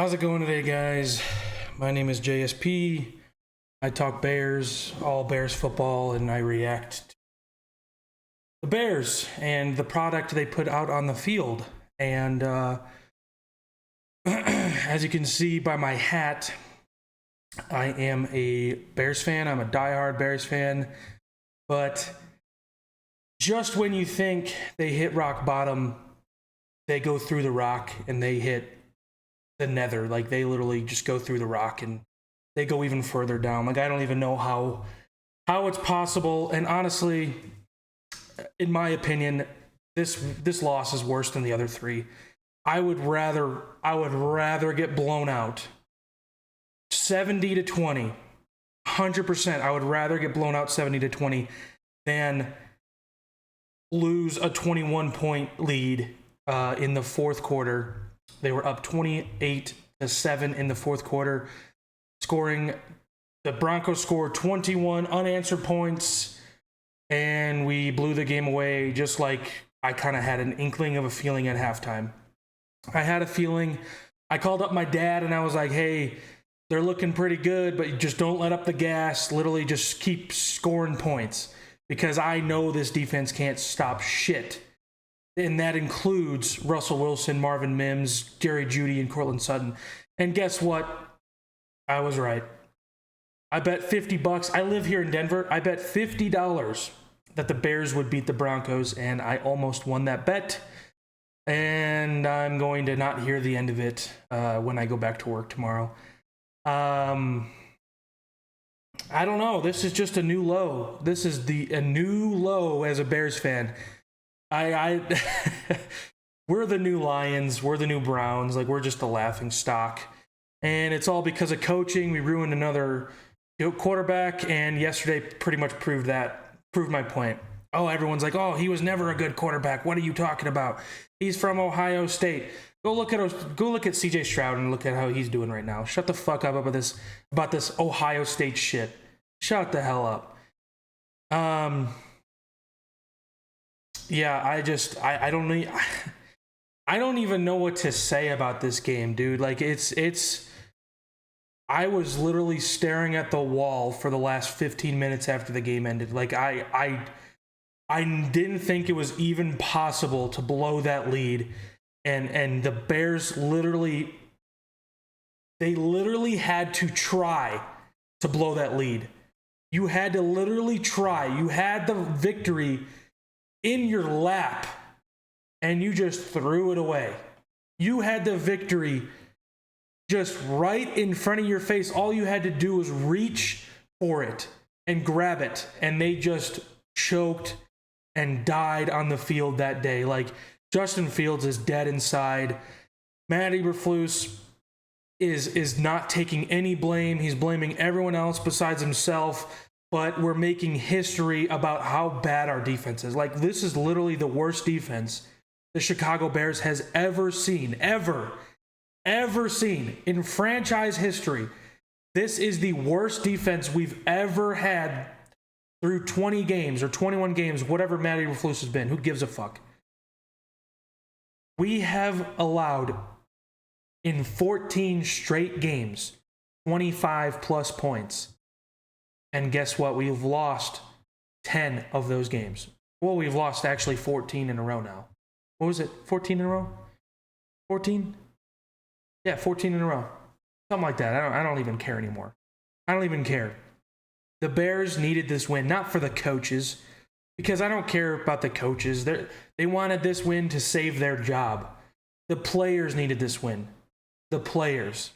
How's it going today, guys? My name is JSP. I talk Bears, all Bears football, and I react to the Bears and the product they put out on the field. And as you can see by my hat, I am a Bears fan. I'm a diehard Bears fan. But just when you think they hit rock bottom, they go through the rock and they hit the nether. Like, they literally just go through the rock and they go even further down. Like, I don't even know how it's possible. And honestly, in my opinion, this loss is worse than the other three. I would rather get blown out 70-20. 100%. I would rather get blown out 70-20 than lose a 21-point lead in the fourth quarter. They were up 28-7 in the fourth quarter, the Broncos scored 21 unanswered points, and we blew the game away, just like I kind of had an inkling of a feeling at halftime. I had a feeling. I called up my dad and I was like, hey, they're looking pretty good, but just don't let up the gas. Literally just keep scoring points, because I know this defense can't stop shit. And that includes Russell Wilson, Marvin Mims, Jerry Jeudy, and Courtland Sutton. And guess what? I was right. I bet $50. I live here in Denver. I bet $50 that the Bears would beat the Broncos, and I almost won that bet. And I'm going to not hear the end of it when I go back to work tomorrow. I don't know. This is just a new low. This is a new low as a Bears fan. We're the new Lions, we're the new Browns, like, we're just a laughing stock. And it's all because of coaching. We ruined another quarterback, and yesterday pretty much proved my point. Oh, everyone's like, oh, he was never a good quarterback. What are you talking about? He's from Ohio State. Go look at CJ Stroud and look at how he's doing right now. Shut the fuck up about this Ohio State shit. Shut the hell up. Yeah, I don't even know what to say about this game, dude. Like, I was literally staring at the wall for the last 15 minutes after the game ended. Like, I didn't think it was even possible to blow that lead. And the Bears literally had to try to blow that lead. You had to literally try. You had the victory in your lap, and you just threw it away. You had the victory just right in front of your face. All you had to do was reach for it and grab it, and they just choked and died on the field that day. Like, Justin Fields is dead inside. Matt Eberflus is not taking any blame. He's blaming everyone else besides himself. But we're making history about how bad our defense is. Like, this is literally the worst defense the Chicago Bears has ever seen. Ever seen in franchise history. This is the worst defense we've ever had through 20 games or 21 games, whatever Matt Eberflus has been. Who gives a fuck? We have allowed, in 14 straight games, 25 plus points. And guess what? We've lost 10 of those games. Well, we've lost actually 14 in a row now. What was it? 14 in a row? 14? Yeah, 14 in a row. Something like that. I don't even care anymore. I don't even care. The Bears needed this win, not for the coaches, because I don't care about the coaches. They wanted this win to save their job. The players needed this win. The players.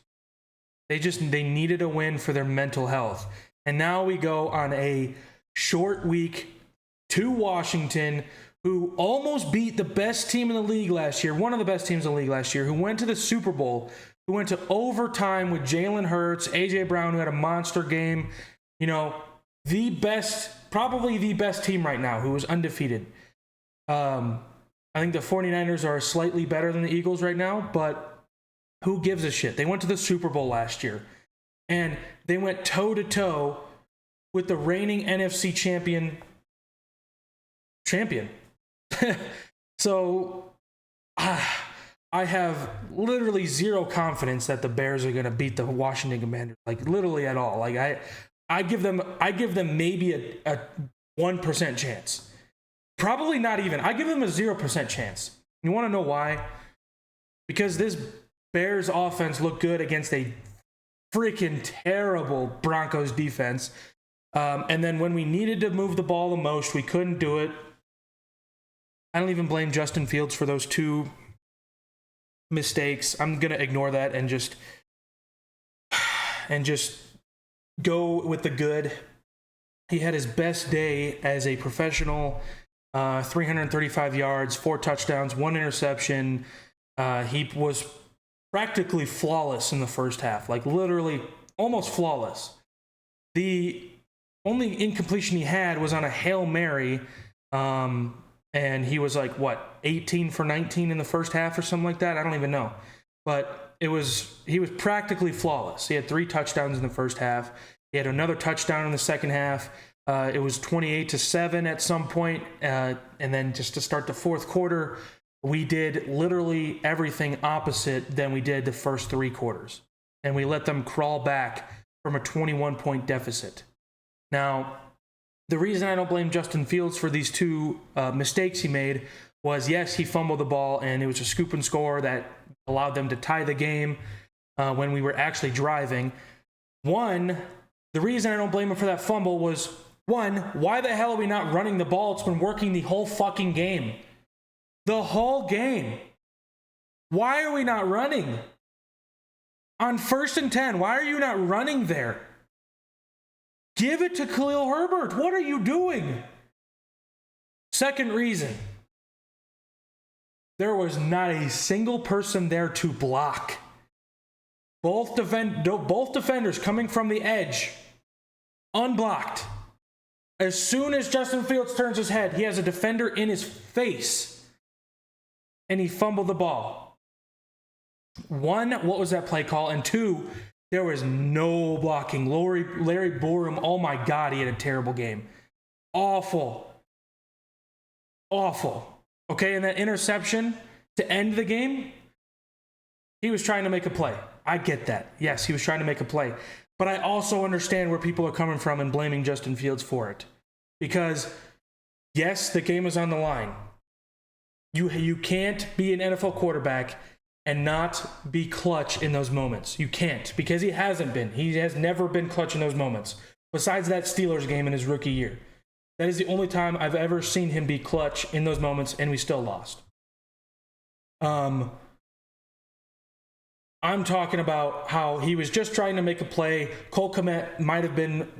They needed a win for their mental health. And now we go on a short week to Washington, who almost beat the best team in the league last year, one of the best teams in the league last year, who went to the Super Bowl, who went to overtime with Jalen Hurts, A.J. Brown, who had a monster game. You know, probably the best team right now, who was undefeated. I think the 49ers are slightly better than the Eagles right now, but who gives a shit? They went to the Super Bowl last year. And they went toe-to-toe with the reigning NFC champion. So I have literally zero confidence that the Bears are going to beat the Washington Commanders, like literally at all. Like I give them maybe a 1% chance. Probably not even. I give them a 0% chance. You want to know why? Because this Bears offense looked good against a freaking terrible Broncos defense. And then when we needed to move the ball the most, we couldn't do it. I don't even blame Justin Fields for those 2 mistakes. I'm going to ignore that and just go with the good. He had his best day as a professional, 335 yards, 4 touchdowns, 1 interception. He was practically flawless in the first half, like literally almost flawless. The only incompletion he had was on a Hail Mary, and he was like, 18 for 19 in the first half or something like that? I don't even know. But he was practically flawless. He had 3 touchdowns in the first half. He had another touchdown in the second half. It was 28-7 at some point. And then just to start the fourth quarter, we did literally everything opposite than we did the first 3 quarters. And we let them crawl back from a 21-point deficit. Now, the reason I don't blame Justin Fields for these 2 mistakes he made was, yes, he fumbled the ball, and it was a scoop and score that allowed them to tie the game when we were actually driving. The reason I don't blame him for that fumble was, why the hell are we not running the ball? It's been working the whole fucking game. The whole game. Why are we not running? On 1st and 10, why are you not running there? Give it to Khalil Herbert. What are you doing? Second reason. There was not a single person there to block. Both defenders coming from the edge, unblocked. As soon as Justin Fields turns his head, he has a defender in his face, and he fumbled the ball. 1, what was that play call? And 2, there was no blocking. Larry Borum, oh my God, he had a terrible game. Awful. Okay, and that interception to end the game, he was trying to make a play. I get that. Yes, he was trying to make a play. But I also understand where people are coming from and blaming Justin Fields for it. Because, yes, the game is on the line. You can't be an NFL quarterback and not be clutch in those moments. You can't, because he hasn't been. He has never been clutch in those moments, besides that Steelers game in his rookie year. That is the only time I've ever seen him be clutch in those moments, and we still lost. I'm talking about how he was just trying to make a play. Cole Kmet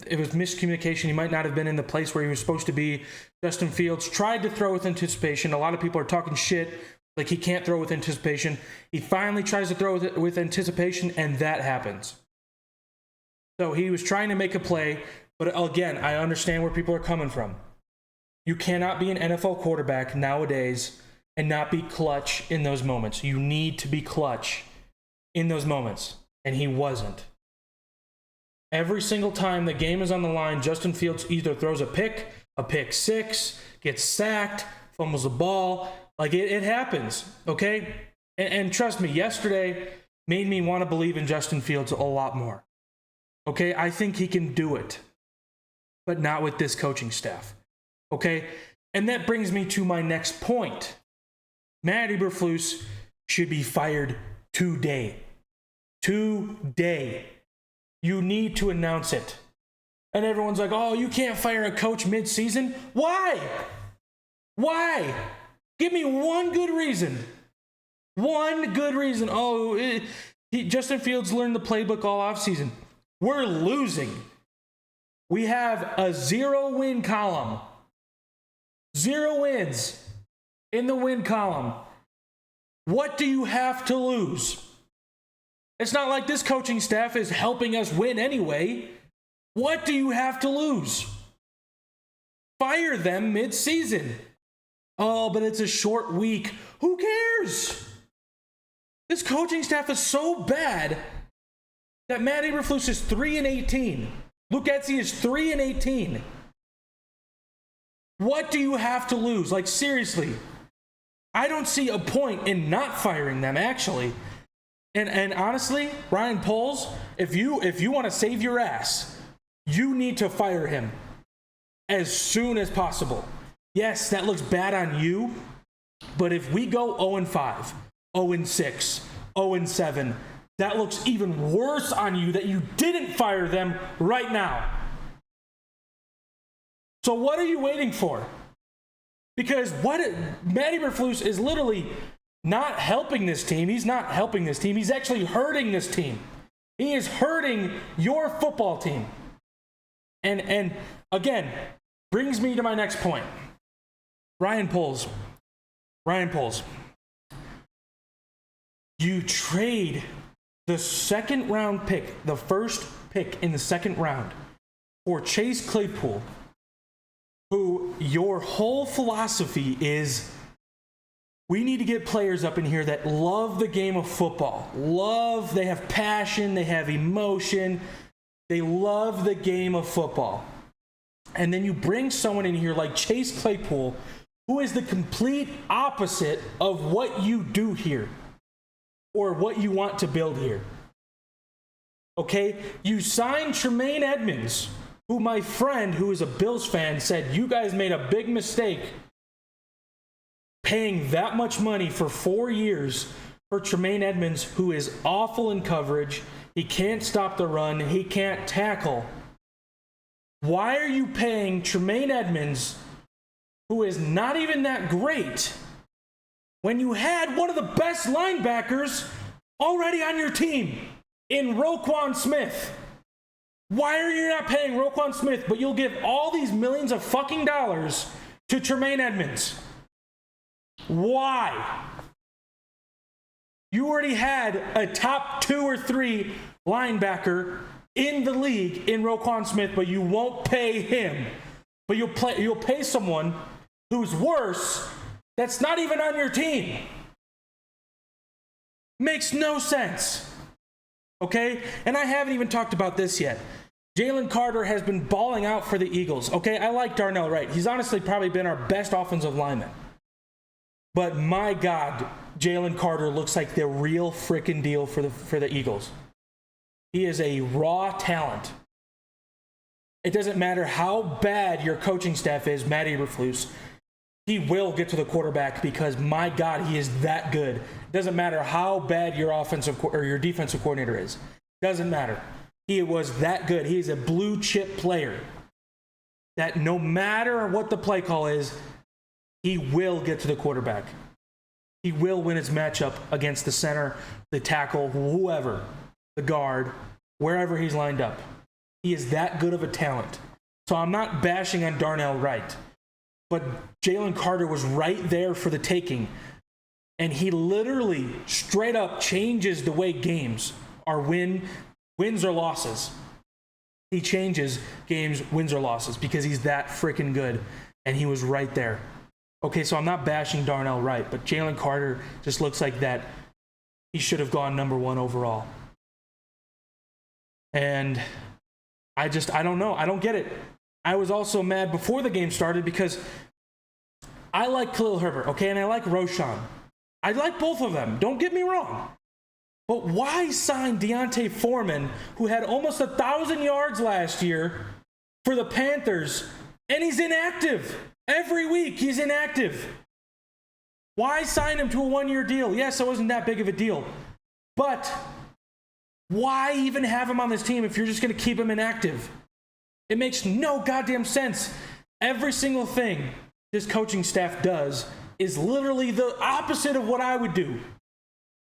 it was miscommunication. He might not have been in the place where he was supposed to be. Justin Fields tried to throw with anticipation. A lot of people are talking shit, like he can't throw with anticipation. He finally tries to throw with anticipation, and that happens. So he was trying to make a play, but again, I understand where people are coming from. You cannot be an NFL quarterback nowadays and not be clutch in those moments. You need to be clutch in those moments, and he wasn't. Every single time the game is on the line, Justin Fields either throws a pick six, gets sacked, fumbles the ball. Like, it happens, okay? And trust me, yesterday made me want to believe in Justin Fields a lot more. Okay, I think he can do it, but not with this coaching staff. Okay, and that brings me to my next point. Matt Eberflus should be fired today. Today. You need to announce it. And everyone's like, oh, you can't fire a coach mid-season? Why? Why? Give me one good reason. One good reason. Oh, Justin Fields learned the playbook all offseason. We're losing. We have a 0-win column. 0 wins in the win column. What do you have to lose? It's not like this coaching staff is helping us win anyway. What do you have to lose? Fire them mid-season. Oh, but it's a short week. Who cares? This coaching staff is so bad that Matt Eberflus is 3-18. Luke Getsy is 3-18. What do you have to lose? Like, seriously. I don't see a point in not firing them, actually. And honestly, Ryan Poles, if you want to save your ass, you need to fire him as soon as possible. Yes, that looks bad on you, but if we go 0-5, 0-6, 0-7, that looks even worse on you that you didn't fire them right now. So what are you waiting for? Because Matt Eberflus is literally not helping this team. He's not helping this team. He's actually hurting this team. He is hurting your football team. And again, brings me to my next point. Ryan Poles. You trade the second round pick, the first pick in the second round, for Chase Claypool, who your whole philosophy is, we need to get players up in here that love the game of football. They have passion, they have emotion, they love the game of football. And then you bring someone in here like Chase Claypool, who is the complete opposite of what you do here, or what you want to build here. Okay? You signed Tremaine Edmonds, who my friend, who is a Bills fan, said, you guys made a big mistake paying that much money for 4 years for Tremaine Edmonds, who is awful in coverage. He can't stop the run. He can't tackle. Why are you paying Tremaine Edmonds, who is not even that great, when you had one of the best linebackers already on your team in Roquan Smith? Why are you not paying Roquan Smith, but you'll give all these millions of fucking dollars to Tremaine Edmonds? Why? You already had a top 2 or 3 linebacker in the league in Roquan Smith, but you won't pay him. But you'll pay someone who's worse, that's not even on your team. Makes no sense. Okay? And I haven't even talked about this yet. Jalen Carter has been balling out for the Eagles. Okay, I like Darnell Wright. He's honestly probably been our best offensive lineman. But my God, Jalen Carter looks like the real freaking deal for the Eagles. He is a raw talent. It doesn't matter how bad your coaching staff is, Matt Eberflus, he will get to the quarterback because, my God, he is that good. It doesn't matter how bad your offensive or your defensive coordinator is. Doesn't matter. He was that good. He is a blue chip player that no matter what the play call is, he will get to the quarterback. He will win his matchup against the center, the tackle, whoever, the guard, wherever he's lined up. He is that good of a talent. So I'm not bashing on Darnell Wright, but Jalen Carter was right there for the taking. And he literally straight up changes the way games are wins or losses. He changes games, wins or losses, because he's that freaking good. And he was right there. Okay, so I'm not bashing Darnell Wright, but Jalen Carter just looks like that. He should have gone number 1 overall. And I don't know. I don't get it. I was also mad before the game started because I like Khalil Herbert, okay, and I like Roshan. I like both of them. Don't get me wrong. But why sign Deontay Foreman, who had almost 1,000 yards last year for the Panthers, and he's inactive? Every week he's inactive. Why sign him to a 1-year deal? Yes, it wasn't that big of a deal. But why even have him on this team if you're just going to keep him inactive? It makes no goddamn sense. Every single thing this coaching staff does is literally the opposite of what I would do.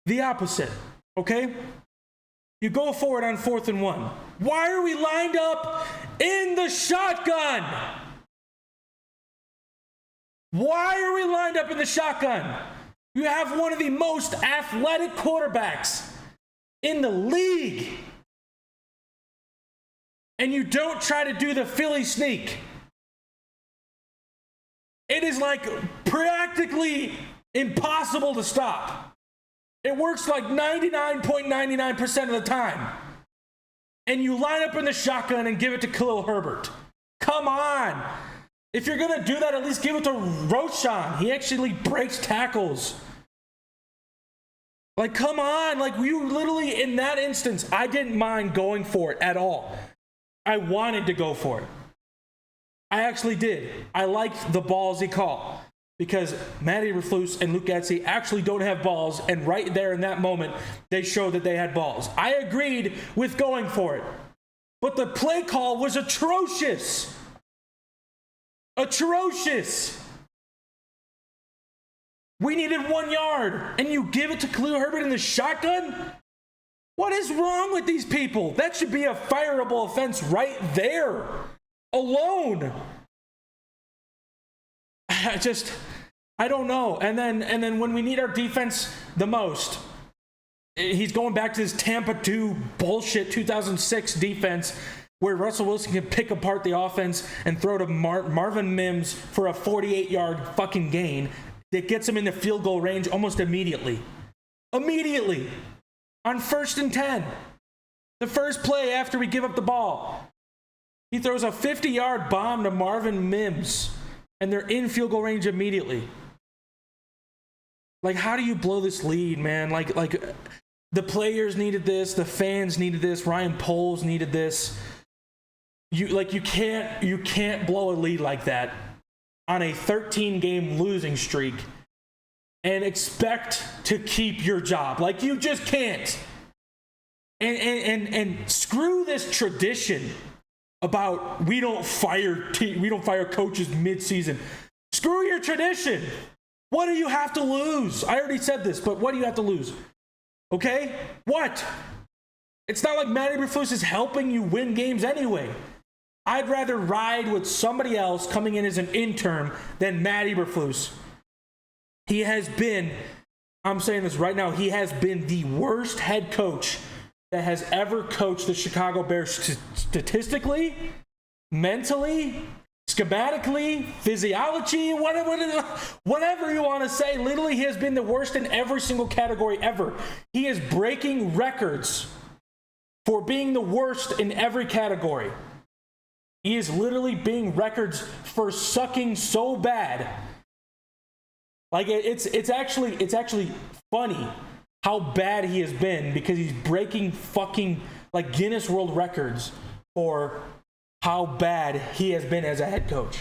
The opposite, okay? You go forward on 4th and 1. Why are we lined up in the shotgun? Why are we lined up in the shotgun? You have one of the most athletic quarterbacks in the league. And you don't try to do the Philly sneak. It is like practically impossible to stop. It works like 99.99% of the time. And you line up in the shotgun and give it to Khalil Herbert. Come on. If you're going to do that, at least give it to Roshan. He actually breaks tackles. Like, come on. Like, you literally, in that instance, I didn't mind going for it at all. I wanted to go for it. I actually did. I liked the ballsy call because Matt Eberflus and Luke Getsy actually don't have balls, and right there in that moment, they showed that they had balls. I agreed with going for it, but the play call was atrocious. Atrocious. We needed 1 yard, and you give it to Khalil Herbert in the shotgun? What is wrong with these people? That should be a fireable offense right there. Alone. I don't know. And then when we need our defense the most, he's going back to his Tampa 2 bullshit 2006 defense where Russell Wilson can pick apart the offense and throw to Marvin Mims for a 48-yard fucking gain that gets him in the field goal range almost immediately. Immediately. On 1st and 10. The first play after we give up the ball. He throws a 50-yard bomb to Marvin Mims, and they're in field goal range immediately. Like, how do you blow this lead, man? Like the players needed this, the fans needed this, Ryan Poles needed this. You can't blow a lead like that on a 13-game losing streak and expect to keep your job. Like, you just can't. And screw this tradition about we don't fire coaches mid-season. Screw your tradition. What do you have to lose? I already said this, but what do you have to lose? Okay? What? It's not like Matt Eberflus is helping you win games anyway. I'd rather ride with somebody else coming in as an intern than Matt Eberflus. He has been, I'm saying this right now, he has been the worst head coach that has ever coached the Chicago Bears statistically, mentally, schematically, physiology, whatever you want to say. Literally, he has been the worst in every single category ever. He is breaking records for being the worst in every category. He is literally being records for sucking so bad. Like, it's actually funny how bad he has been because he's breaking fucking like Guinness World Records for how bad he has been as a head coach.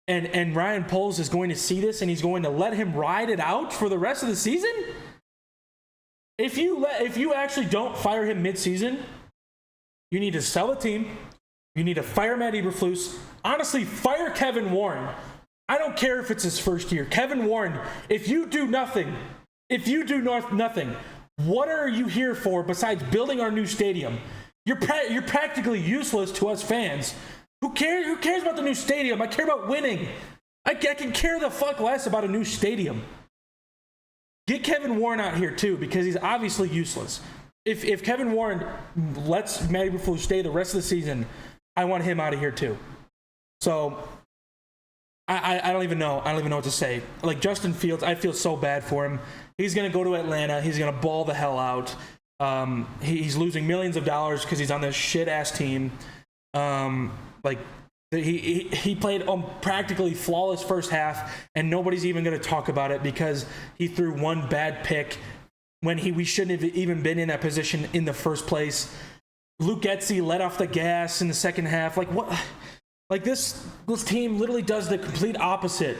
And Ryan Poles is going to see this and he's going to let him ride it out for the rest of the season? If you actually don't fire him mid-season, you need to sell the team. You need to fire Matt Eberflus. Honestly, fire Kevin Warren. I don't care if it's his first year. Kevin Warren, if you do nothing, what are you here for besides building our new stadium? You're practically useless to us fans. Who cares about the new stadium? I care about winning. I can care the fuck less about a new stadium. Get Kevin Warren out here too, because he's obviously useless. If Kevin Warren lets Matt Eberflus stay the rest of the season, I want him out of here too. So I don't even know. I don't even know what to say. Like, Justin Fields, I feel so bad for him. He's going to go to Atlanta. He's going to ball the hell out. He's losing millions of dollars because he's on this shit-ass team. He played practically flawless first half, and nobody's even going to talk about it because he threw one bad pick when we shouldn't have even been in that position in the first place. Luke Getsy let off the gas in the second half. Like, what? Like, this team literally does the complete opposite.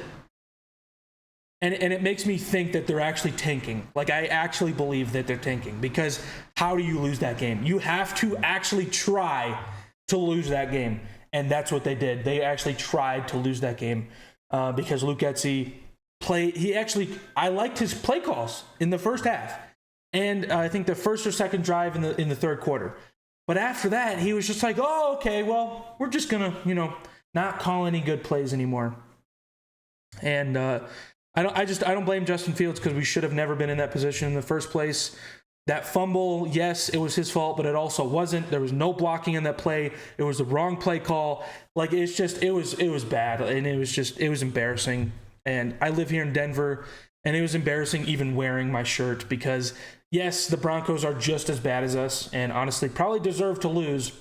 And it makes me think that they're actually tanking. Like, I actually believe that they're tanking, because how do you lose that game? You have to actually try to lose that game. And that's what they did. They actually tried to lose that game because Luke Getsy I liked his play calls in the first half. And I think the first or second drive in the third quarter. But after that, he was just like, oh, okay, well, we're just going to, not call any good plays anymore. And I don't blame Justin Fields, because we should have never been in that position in the first place. That fumble, yes, it was his fault, but it also wasn't. There was no blocking in that play. It was the wrong play call. Like, it was bad, and it was embarrassing. And I live here in Denver, and it was embarrassing even wearing my shirt, because yes, the Broncos are just as bad as us, and honestly probably deserve to lose,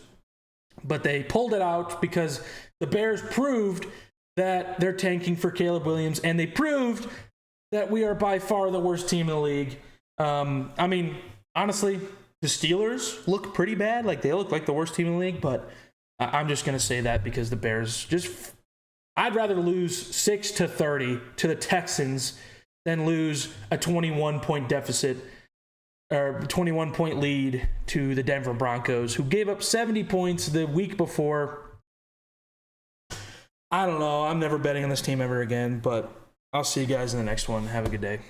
but they pulled it out because the Bears proved that they're tanking for Caleb Williams, and they proved that we are by far the worst team in the league. I mean, honestly, the Steelers look pretty bad. Like, they look like the worst team in the league, but I'm just going to say that because the Bears just... I'd rather lose 6-30 to the Texans than lose a 21-point deficit or 21-point lead to the Denver Broncos, who gave up 70 points the week before. I don't know. I'm never betting on this team ever again, but I'll see you guys in the next one. Have a good day.